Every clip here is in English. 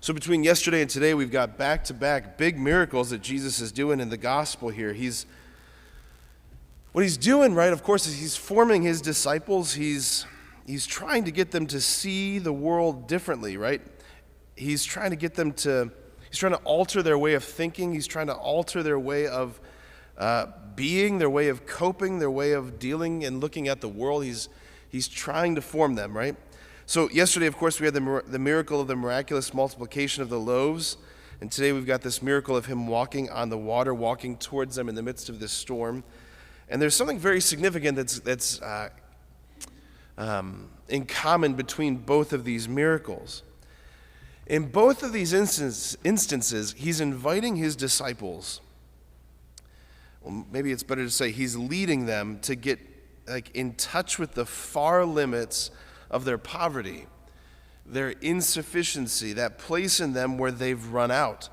So between yesterday and today, we've got back-to-back big miracles that Jesus is doing in the gospel here. What he's doing, right, of course, is he's forming his disciples. He's trying to get them to see the world differently, right? He's trying to alter their way of thinking. He's trying to alter their way of being, their way of coping, their way of dealing and looking at the world. He's trying to form them, right? So yesterday, of course, we had the miracle of the miraculous multiplication of the loaves. And today we've got this miracle of him walking on the water, walking towards them in the midst of this storm. And there's something very significant that's in common between both of these miracles. In both of these instances, he's inviting his disciples. Well, maybe it's better to say he's leading them to get in touch with the far limits of their poverty, their insufficiency, that place in them where they've run out,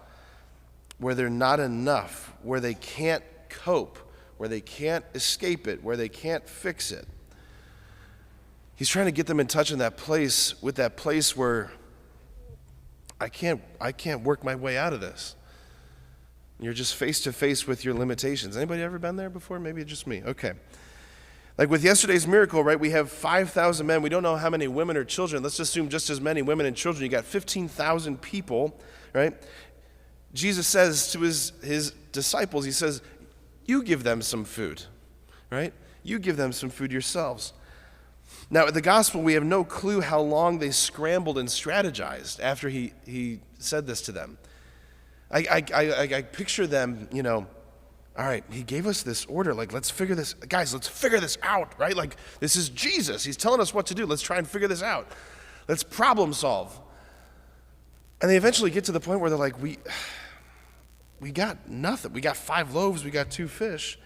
where they're not enough, where they can't cope, where they can't escape it, where they can't fix it. He's trying to get them in touch in that place, with that place where I can't work my way out of this. You're just face to face with your limitations. Anybody ever been there before? Maybe it's just me. Okay. Like with yesterday's miracle, right, we have 5,000 men. We don't know how many women or children. Let's assume just as many women and children. You got 15,000 people, right? Jesus says to his disciples, he says, you give them some food, right? You give them some food yourselves. Now, in the gospel, we have no clue how long they scrambled and strategized after he said this to them. I picture them, all right, he gave us this order. Let's figure this out, right? This is Jesus. He's telling us what to do. Let's try and figure this out. Let's problem solve. And they eventually get to the point where they're like, we got nothing. We got 5 loaves. We got 2 fish.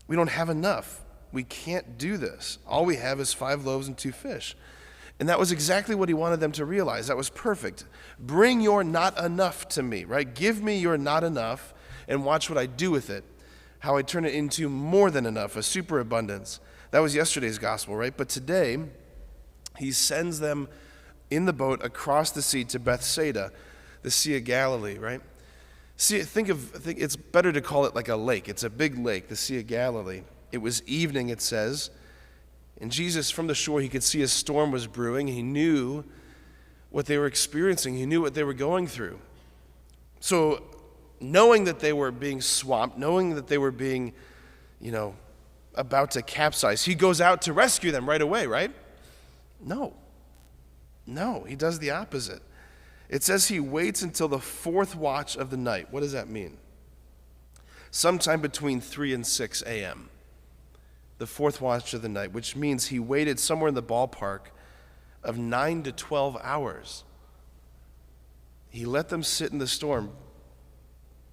We don't have enough. We can't do this. All we have is 5 loaves and 2 fish. And that was exactly what he wanted them to realize. That was perfect. Bring your not enough to me, right? Give me your not enough and watch what I do with it, how I turn it into more than enough, a superabundance. That was yesterday's gospel, right? But today, he sends them in the boat across the sea to Bethsaida, the Sea of Galilee, right? See, think it's better to call it like a lake. It's a big lake, the Sea of Galilee. It was evening, it says, and Jesus, from the shore, he could see a storm was brewing. He knew what they were experiencing. He knew what they were going through. So, knowing that they were being swamped, knowing that they were being, about to capsize, he goes out to rescue them right away, right? No, he does the opposite. It says he waits until the 4th watch of the night. What does that mean? Sometime between 3 and 6 a.m., the 4th watch of the night, which means he waited somewhere in the ballpark of 9 to 12 hours. He let them sit in the storm.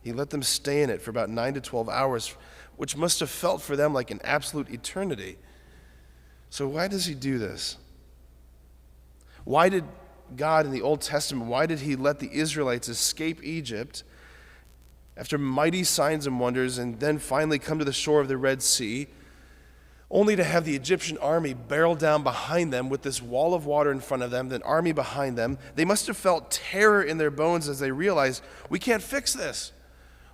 He let them stay in it for about 9 to 12 hours, which must have felt for them like an absolute eternity. So why does he do this? Why did God in the Old Testament, why did he let the Israelites escape Egypt after mighty signs and wonders and then finally come to the shore of the Red Sea, only to have the Egyptian army barrel down behind them with this wall of water in front of them, the army behind them? They must have felt terror in their bones as they realized, we can't fix this.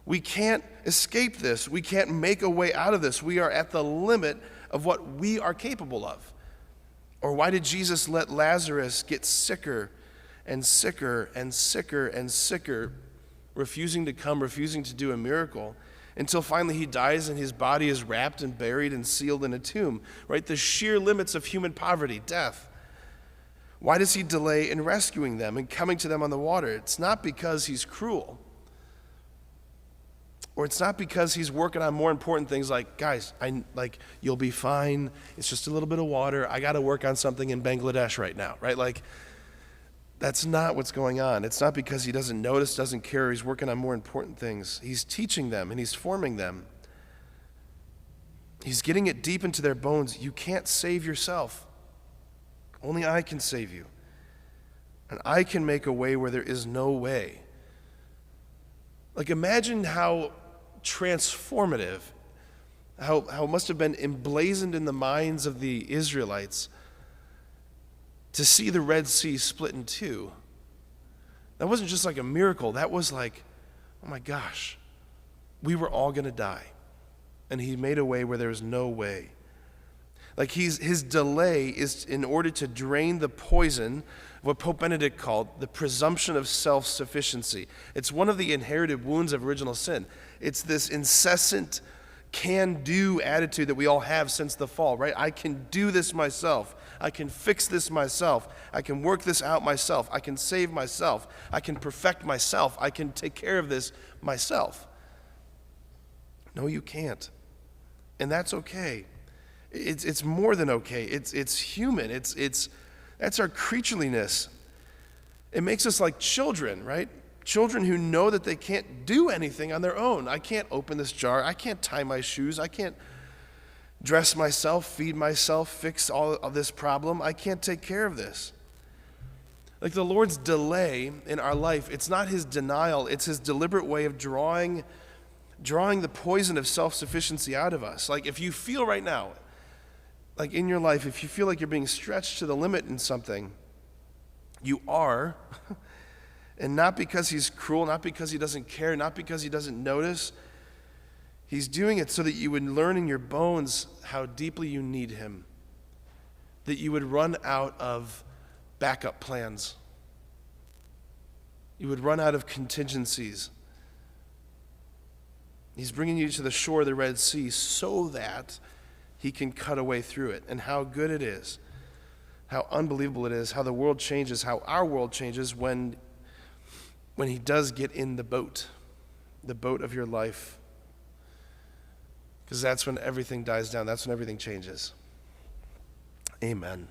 We can't escape this. We can't make a way out of this. We are at the limit of what we are capable of. Or why did Jesus let Lazarus get sicker and sicker and sicker and sicker, refusing to come, refusing to do a miracle, until finally he dies and his body is wrapped and buried and sealed in a tomb, right? The sheer limits of human poverty, death. Why does he delay in rescuing them and coming to them on the water? It's not because he's cruel. Or it's not because he's working on more important things like, guys, you'll be fine. It's just a little bit of water. I got to work on something in Bangladesh right now, right? That's not what's going on. It's not because he doesn't notice, doesn't care. He's working on more important things. He's teaching them and he's forming them. He's getting it deep into their bones. You can't save yourself. Only I can save you. And I can make a way where there is no way. Imagine how transformative, how it must have been emblazoned in the minds of the Israelites to see the Red Sea split in 2. That wasn't just like a miracle. That was like, oh my gosh, we were all going to die. And he made a way where there was no way. Like his delay is in order to drain the poison, what Pope Benedict called the presumption of self-sufficiency. It's one of the inherited wounds of original sin. It's this incessant can-do attitude that we all have since the fall, right? I can do this myself. I can fix this myself. I can work this out myself. I can save myself. I can perfect myself. I can take care of this myself. No, you can't. And that's okay. It's more than okay. It's human. That's our creatureliness. It makes us like children, right? Children who know that they can't do anything on their own. I can't open this jar. I can't tie my shoes. I can't dress myself, feed myself, fix all of this problem. I can't take care of this. Like the Lord's delay in our life, it's not his denial. It's his deliberate way of drawing the poison of self-sufficiency out of us. Like if you feel right now, like in your life, if you feel like you're being stretched to the limit in something, you are. And not because he's cruel, not because he doesn't care, not because he doesn't notice. He's doing it so that you would learn in your bones how deeply you need him. That you would run out of backup plans. You would run out of contingencies. He's bringing you to the shore of the Red Sea so that he can cut a way through it. And how good it is, how unbelievable it is, how the world changes, how our world changes when he does get in the boat of your life. Because that's when everything dies down. That's when everything changes. Amen.